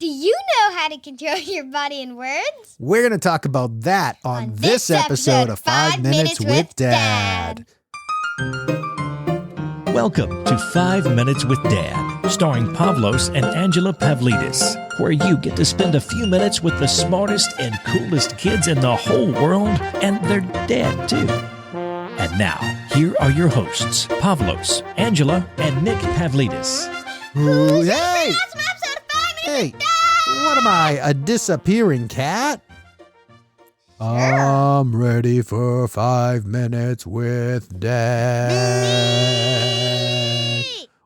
Do you know how to control your body and words? We're going to talk about that on this episode of 5 Minutes with Dad. Welcome to 5 Minutes with Dad, starring Pavlos and Angela Pavlidis, where you get to spend a few minutes with the smartest and coolest kids in the whole world, and their dad, too. And now, here are your hosts, Pavlos, Angela, and Nick Pavlidis. Hey! Hey! What am I, a disappearing cat? Sure. I'm ready for 5 Minutes with Dad.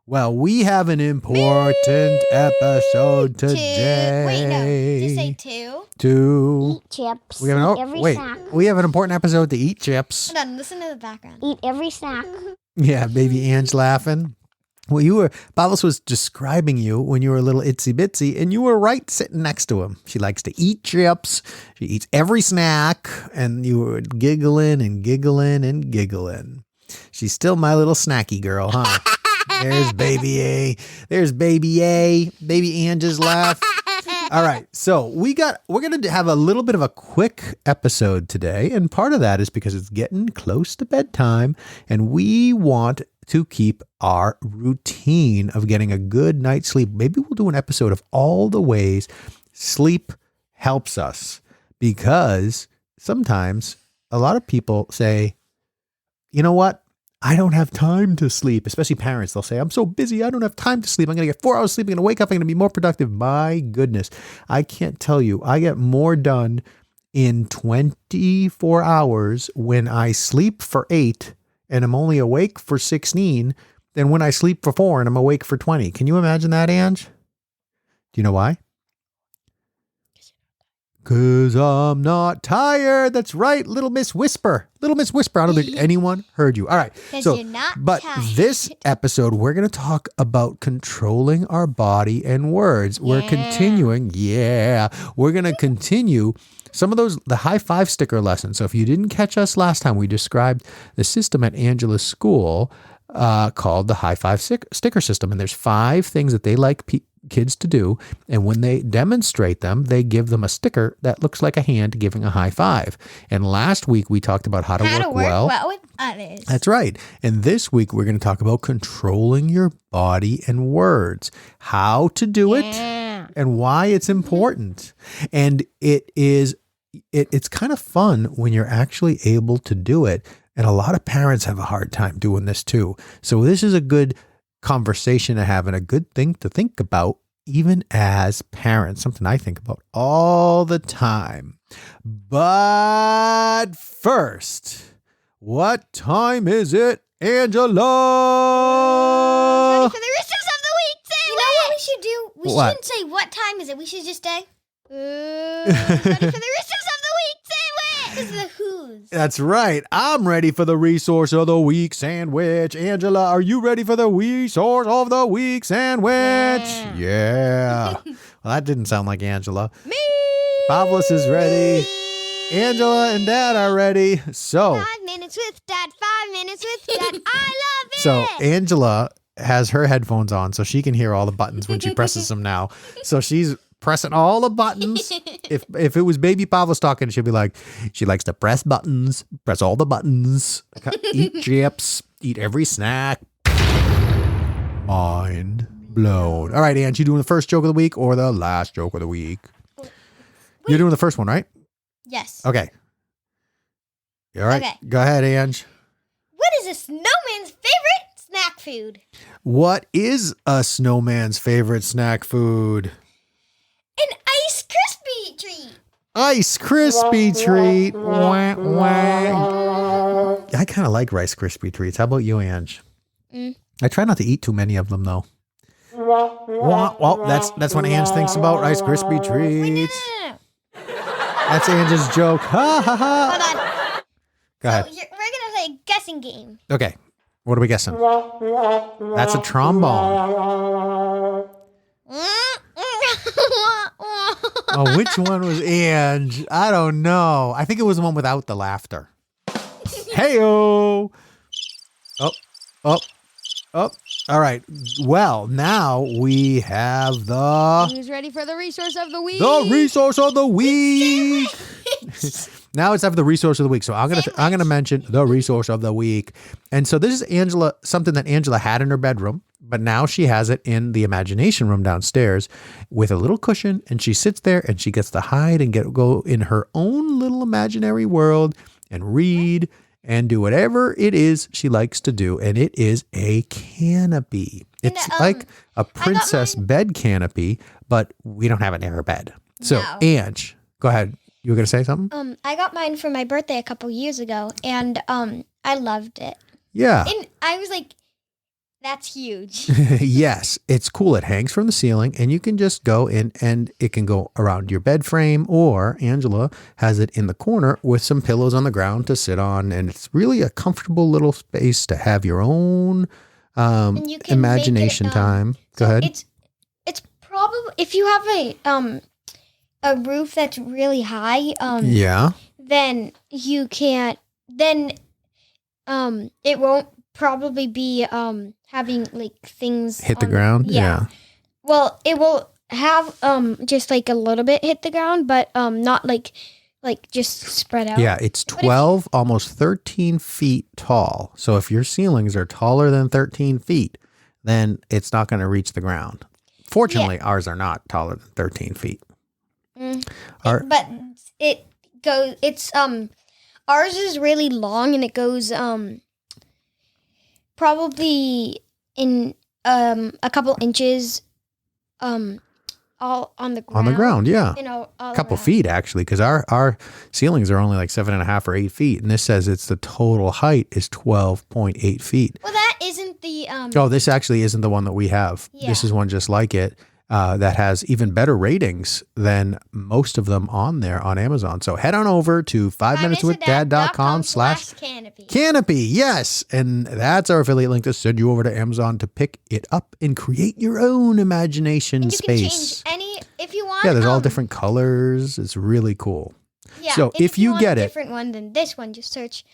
Well, we have an important episode today. Wait, no. Just say two. Two. Eat chips. We have we have an important episode to eat chips. Hold on, listen to the background. Eat every snack. Yeah, baby Ange laughing. Well, Pavlos was describing you when you were a little itsy bitsy, and you were right sitting next to him. She likes to eat chips. She eats every snack, and you were giggling and giggling and giggling. She's still my little snacky girl, huh? There's baby A. There's baby A. Baby Ange's laugh. All right, so we're going to have a little bit of a quick episode today, and part of that is because it's getting close to bedtime, and we want to keep our routine of getting a good night's sleep. Maybe we'll do an episode of all the ways sleep helps us, because sometimes a lot of people say, you know what? I don't have time to sleep, especially parents. They'll say, I'm so busy. I don't have time to sleep. I'm going to get 4 hours sleep. I'm going to wake up. I'm going to be more productive. My goodness. I can't tell you. I get more done in 24 hours when I sleep for 8 and I'm only awake for 16 than when I sleep for 4 and I'm awake for 20. Can you imagine that, Ange? Do you know why? Because I'm not tired. That's right, Little Miss Whisper. Little Miss Whisper. I don't think anyone heard you. All right. So, you're not tired. This episode, we're going to talk about controlling our body and words. We're continuing. We're going to continue some of the high five sticker lessons. So if you didn't catch us last time, we described the system at Angela's school called the high five sticker system. And there's 5 things that they like kids to do, and when they demonstrate them, they give them a sticker that looks like a hand giving a high five. And last week we talked about how to work well with others. That's right. And this week we're going to talk about controlling your body and words, how to do it, and why it's important. And it's kind of fun when you're actually able to do it. And a lot of parents have a hard time doing this too. So this is a good conversation to have and a good thing to think about even as parents, something I think about all the time. But first, what time is it, Angela? Ready for the Roosters of the Week sandwich! You know what we should do? We shouldn't say what time is it. We should just say, ready for the Roosters of the Week sandwich! This is the Who's. That's right. I'm ready for the Resource of the Week sandwich. Angela, are you ready for the Resource of the Week sandwich? Yeah. Well, that didn't sound like Angela. Me! Pavlos is ready. Angela and Dad are ready. So 5 minutes with Dad, 5 minutes with Dad. I love it! So Angela has her headphones on so she can hear all the buttons when she presses them now. So she's pressing all the buttons. If it was baby Pavlos talking, she'd be like, she likes to press buttons, press all the buttons, eat chips, eat every snack. Mind blown. All right, Ange, you doing the first joke of the week or the last joke of the week? You're doing the first one, right? Yes. Okay. You all right? Okay. Go ahead, Ange. What is a snowman's favorite snack food? What is a snowman's favorite snack food? An Ice Krispie treat. Ice Krispie treat. Wah, wah. I kind of like Rice Krispie treats. How about you, Ange? I try not to eat too many of them, though. Well, that's what Ange thinks about Rice Krispie treats. No. That's Ange's joke. Ha ha ha. Hold on. Go ahead. We're going to play a guessing game. Okay. What are we guessing? That's a trombone. Oh, which one was Ange? I don't know. I think it was the one without the laughter. Hey-o. Oh. All right. Well, now we have the Who's ready for the resource of the week? resource of the week. Now it's time for the resource of the week. So I'm gonna mention the resource of the week. And so this is something that Angela had in her bedroom, but now she has it in the imagination room downstairs with a little cushion, and she sits there and she gets to hide and go in her own little imaginary world and read and do whatever it is she likes to do. And it is a canopy. It's like a princess bed canopy, but we don't have it near her bed. So, No. Ange, go ahead. You were going to say something? I got mine for my birthday a couple years ago, and I loved it. Yeah. And I was like, that's huge. Yes, it's cool. It hangs from the ceiling, and you can just go in, and it can go around your bed frame, or Angela has it in the corner with some pillows on the ground to sit on, and it's really a comfortable little space to have your own And you can imagination make it, time. Go so ahead. It's probably, if you have a roof that's really high, Yeah. then you can't, then it won't probably be having like things Hit the on- ground? Yeah. Well, it will have just like a little bit hit the ground, but not like just spread out. Yeah, it's 12, almost 13 feet tall. So if your ceilings are taller than 13 feet, then it's not going to reach the ground. Fortunately, ours are not taller than 13 feet. But it's ours is really long, and it goes probably in a couple inches all on the ground. On the ground, yeah. You know, all A couple around. feet, actually, because our ceilings are only like 7.5 or 8 feet. And this says it's the total height is 12.8 feet. Well, that isn't the Oh, this actually isn't the one that we have. Yeah. This is one just like it that has even better ratings than most of them on there on Amazon. So head on over to 5minuteswithdad.com/canopy. canopy. Yes. And that's our affiliate link to send you over to Amazon to pick it up and create your own imagination And you can space. change any if you want. Yeah, there's all different colors. It's really cool. Yeah. So and if you want get a it- different one than this one, just search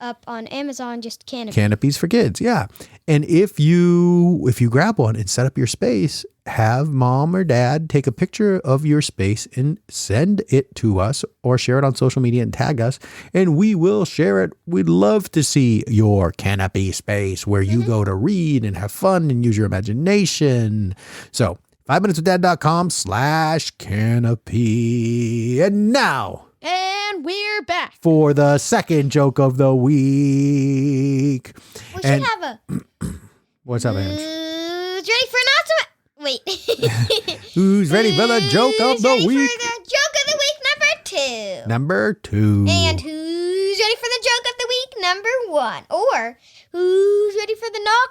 up on Amazon, just canopy. Canopies for kids, yeah. And if you grab one and set up your space, have mom or dad take a picture of your space and send it to us or share it on social media and tag us, and we will share it. We'd love to see your canopy space where you go to read and have fun and use your imagination. So 5minuteswithdad.com/canopy. And now And we're back. for the second joke of the week. We And- should have a What's up, Ange? who's ready for announcement? Wait. Who's ready for the joke of Who's the ready week? for the joke of the week number 2? Number 2. And who's ready for the joke of the week number 1? Or who's ready for the knock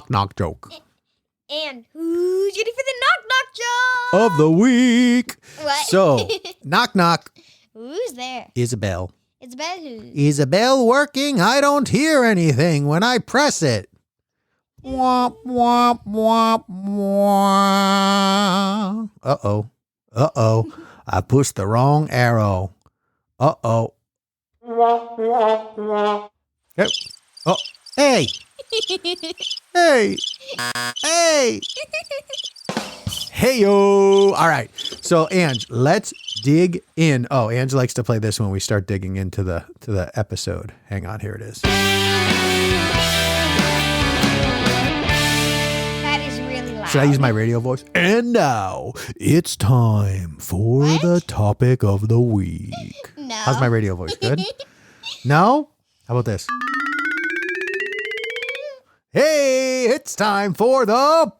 knock joke And who's ready for the knock joke of the week. What? So, knock. Who's there? Isabel. It's about who? Is a bell working? I don't hear anything when I press it. Womp, womp, womp, womp. Uh-oh. I pushed the wrong arrow. Uh-oh. Yep. Oh, hey. Hey. Hey-yo. All right. So, Ange, let's dig in. Oh, Ange likes to play this when we start digging into the episode. Hang on. Here it is. That is really loud. Should I use my radio voice? And now it's time for the topic of the week. No. How's my radio voice? Good? No? How about this? Hey, it's time for the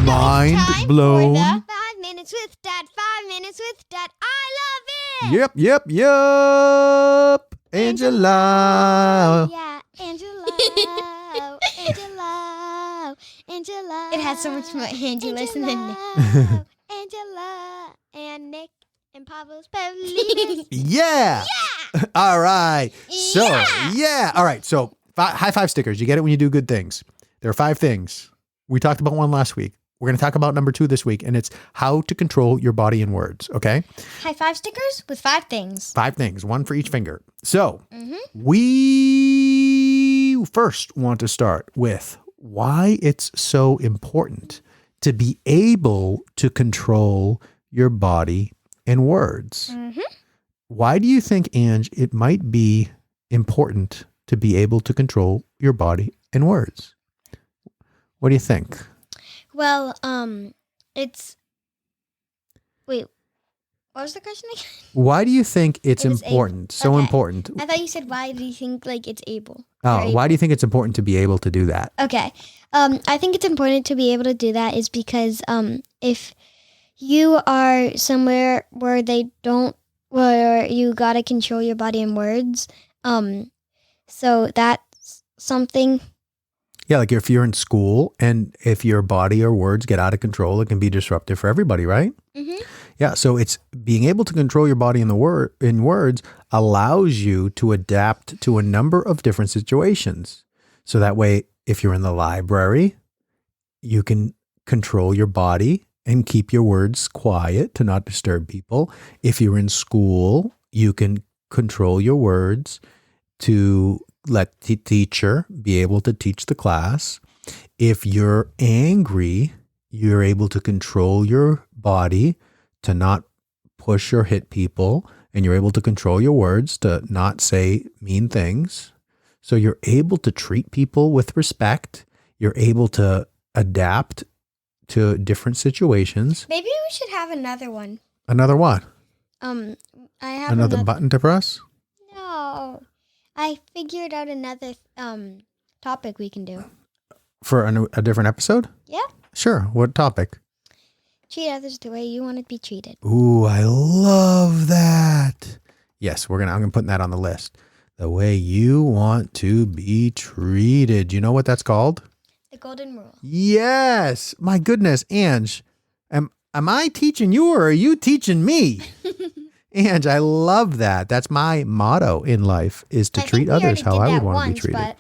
mind Time blown. for the 5 minutes with Dad. 5 minutes with Dad. I love it. Yep. Angela. Yeah, Angela. Angela. It has so much more Angelas than Nick. Angela and Nick and Pablo's Pavlidis. Yeah. All right. So, Yeah. All right. So, high five stickers. You get it when you do good things. There are 5 things. We talked about one last week. We're going to talk about number 2 this week, and it's how to control your body and words. Okay. High 5 stickers with 5 things. 5 things, 1 for each finger. So we you first want to start with why it's so important to be able to control your body and words. Mm-hmm. Why do you think, Ange, it might be important to be able to control your body and words? What do you think? Well, it's... Wait, what was the question again? Why do you think it's It was important? able. So Okay. important. I thought you said, why do you think, like, it's able? Oh, why do you think it's important to be able to do that? Okay. I think it's important to be able to do that is because if you are somewhere where you gotta control your body and words, so that's something. Yeah, like if you're in school and if your body or words get out of control, it can be disruptive for everybody, right? Mm-hmm. Yeah, so it's being able to control your body in words allows you to adapt to a number of different situations. So that way, if you're in the library, you can control your body and keep your words quiet to not disturb people. If you're in school, you can control your words to let the teacher be able to teach the class. If you're angry, you're able to control your body to not push or hit people, and you're able to control your words to not say mean things. So you're able to treat people with respect. You're able to adapt to different situations. Maybe we should have another one. Another what? I have Another button to press? No, I figured out another topic we can do. For a different episode? Yeah. Sure. What topic? Treat others the way you want to be treated. Ooh, I love that. Yes, I'm gonna put that on the list. The way you want to be treated. Do you know what that's called? The golden rule. Yes. My goodness, Ange. Am I teaching you or are you teaching me? Ange, I love that. That's my motto in life is to treat others how I would want to be treated.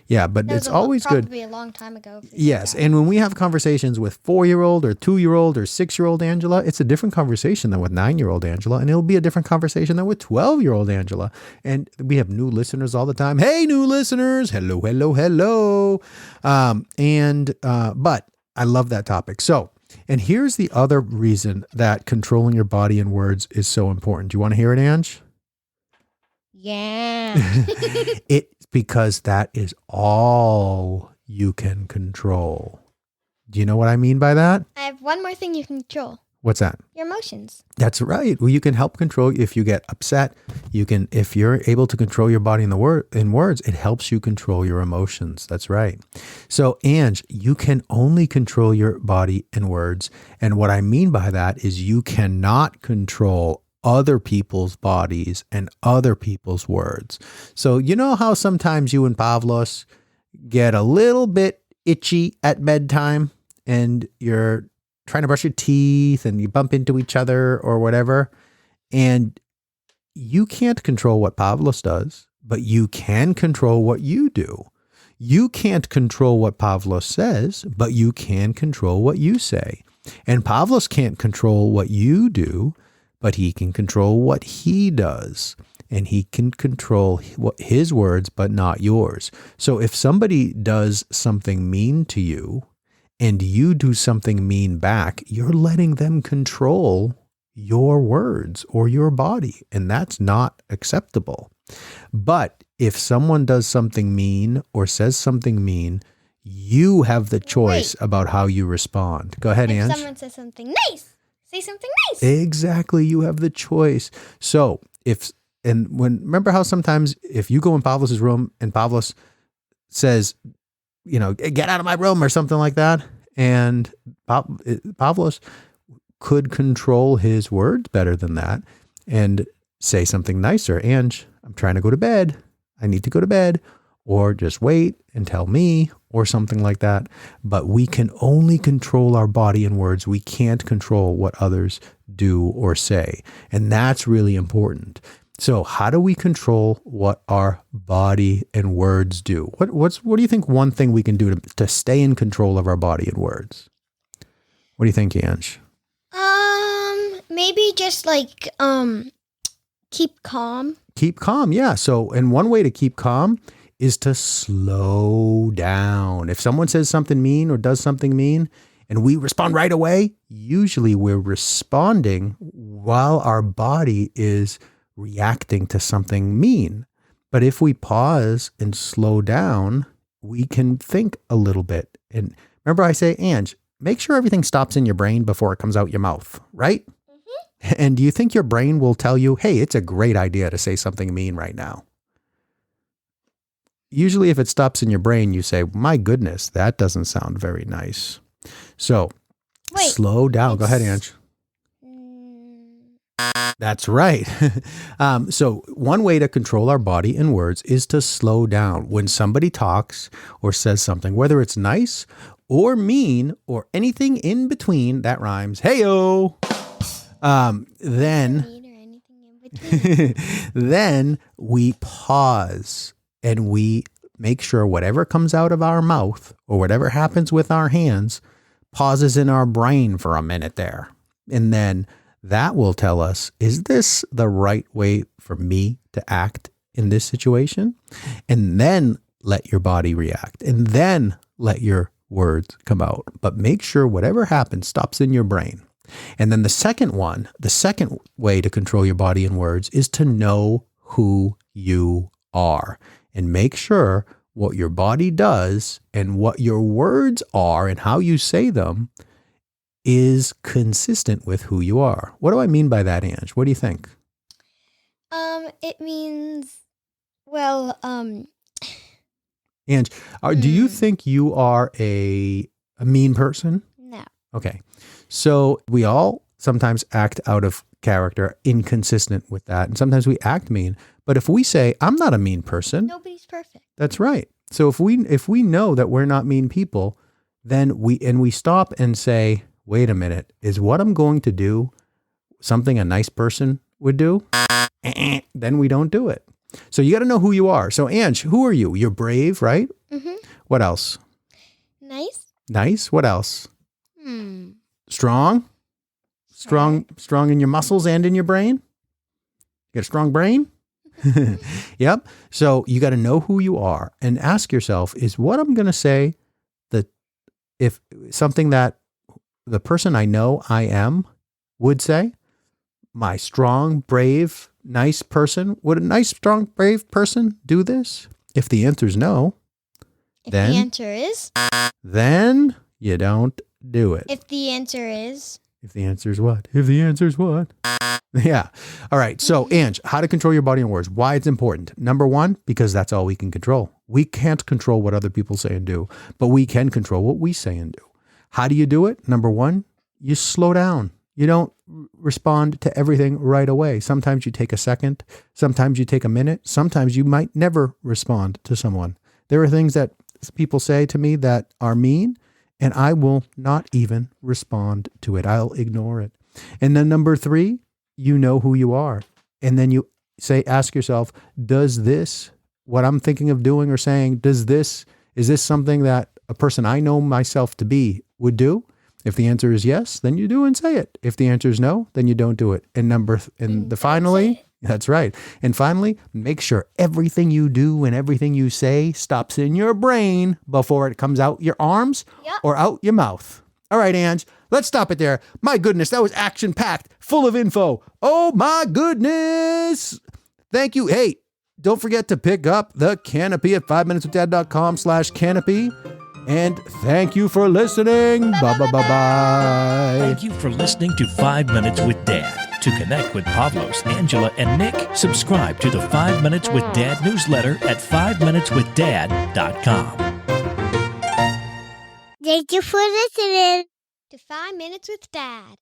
Yeah, but it's always good. Probably a long time ago. Yes, and when we have conversations with 4-year-old or 2-year-old or 6-year-old Angela, it's a different conversation than with 9-year-old Angela, and it'll be a different conversation than with 12-year-old Angela. And we have new listeners all the time. Hey, new listeners! Hello, hello, hello. But I love that topic. So, and here's the other reason that controlling your body and words is so important. Do you want to hear it, Ange? Yeah. It's because that is all you can control. Do you know what I mean by that? I have one more thing you can control. What's that? Your emotions. That's right. Well, you can help control if you get upset. If you're able to control your body in words, it helps you control your emotions. That's right. So, Ange, you can only control your body and words. And what I mean by that is you cannot control other people's bodies and other people's words. So, you know how sometimes you and Pavlos get a little bit itchy at bedtime and you're trying to brush your teeth and you bump into each other or whatever. And you can't control what Pavlos does, but you can control what you do. You can't control what Pavlos says, but you can control what you say. And Pavlos can't control what you do, but he can control what he does. And he can control his words, but not yours. So if somebody does something mean to you, and you do something mean back, you're letting them control your words or your body, and that's not acceptable. But if someone does something mean or says something mean, you have the choice about how you respond. Go ahead, Ange. If someone says something nice, say something nice. Exactly, you have the choice. So remember how sometimes if you go in Pavlos' room and Pavlos says, get out of my room or something like that. And Pavlos could control his words better than that and say something nicer. Ange, I'm trying to go to bed. I need to go to bed. Or just wait and tell me or something like that. But we can only control our body and words. We can't control what others do or say. And that's really important. So how do we control what our body and words do? What do you think one thing we can do to stay in control of our body and words? What do you think, Ange? Maybe just keep calm. Keep calm, yeah. So, and one way to keep calm is to slow down. If someone says something mean or does something mean and we respond right away, usually we're responding while our body is reacting to something mean. But if we pause and slow down, we can think a little bit. And remember I say, Ange, make sure everything stops in your brain before it comes out your mouth, right? Mm-hmm. And do you think your brain will tell you, hey, it's a great idea to say something mean right now? Usually if it stops in your brain, you say, my goodness, that doesn't sound very nice. So slow down. Go ahead, Ange. That's right. So one way to control our body and words is to slow down. When somebody talks or says something, whether it's nice or mean or anything in between, that rhymes, hey-o, then we pause and we make sure whatever comes out of our mouth or whatever happens with our hands pauses in our brain for a minute there. And then that will tell us, is this the right way for me to act in this situation? And then let your body react and then let your words come out. But make sure whatever happens stops in your brain. And then the second way to control your body and words is to know who you are and make sure what your body does and what your words are and how you say them is consistent with who you are. What do I mean by that, Ange? What do you think? It means, Ange, do you think you are a mean person? No. Okay. So we all sometimes act out of character, inconsistent with that. And sometimes we act mean. But if we say, I'm not a mean person. Nobody's perfect. That's right. So if we know that we're not mean people, then we stop and say, wait a minute, is what I'm going to do something a nice person would do? Then we don't do it. So you got to know who you are. So Ange, who are you? You're brave, right? Mm-hmm. What else? Nice. Nice. What else? Strong. Strong in your muscles and in your brain. You got a strong brain? Yep. So you got to know who you are and ask yourself, is what I'm going to say if something that the person I know I am would say? My strong, brave, nice person. Would a nice, strong, brave person do this? If the answer is no, then the answer is? Then you don't do it. If the answer is? If the answer is what? If the answer is what? Yeah. All right. So, Ange, how to control your body and words. Why it's important. Number one, because that's all we can control. We can't control what other people say and do, but we can control what we say and do. How do you do it? Number one, you slow down. You don't respond to everything right away. Sometimes you take a second. Sometimes you take a minute. Sometimes you might never respond to someone. There are things that people say to me that are mean, and I will not even respond to it. I'll ignore it. And then number three, you know who you are. And then you ask yourself, does this, what I'm thinking of doing or saying, is this something that a person I know myself to be would do? If the answer is yes, then you do and say it. If the answer is no, then you don't do it. And finally, that's right. And finally, make sure everything you do and everything you say stops in your brain before it comes out your arms or out your mouth. All right, Ange, let's stop it there. My goodness, that was action-packed, full of info. Oh, my goodness. Thank you. Hey, don't forget to pick up the Canopy at 5minuteswithdad.com/canopy. And thank you for listening. Bye-bye. Thank you for listening to 5 Minutes with Dad. To connect with Pavlos, Angela, and Nick, subscribe to the 5 Minutes with Dad newsletter at 5minuteswithdad.com. Thank you for listening To 5 Minutes with Dad.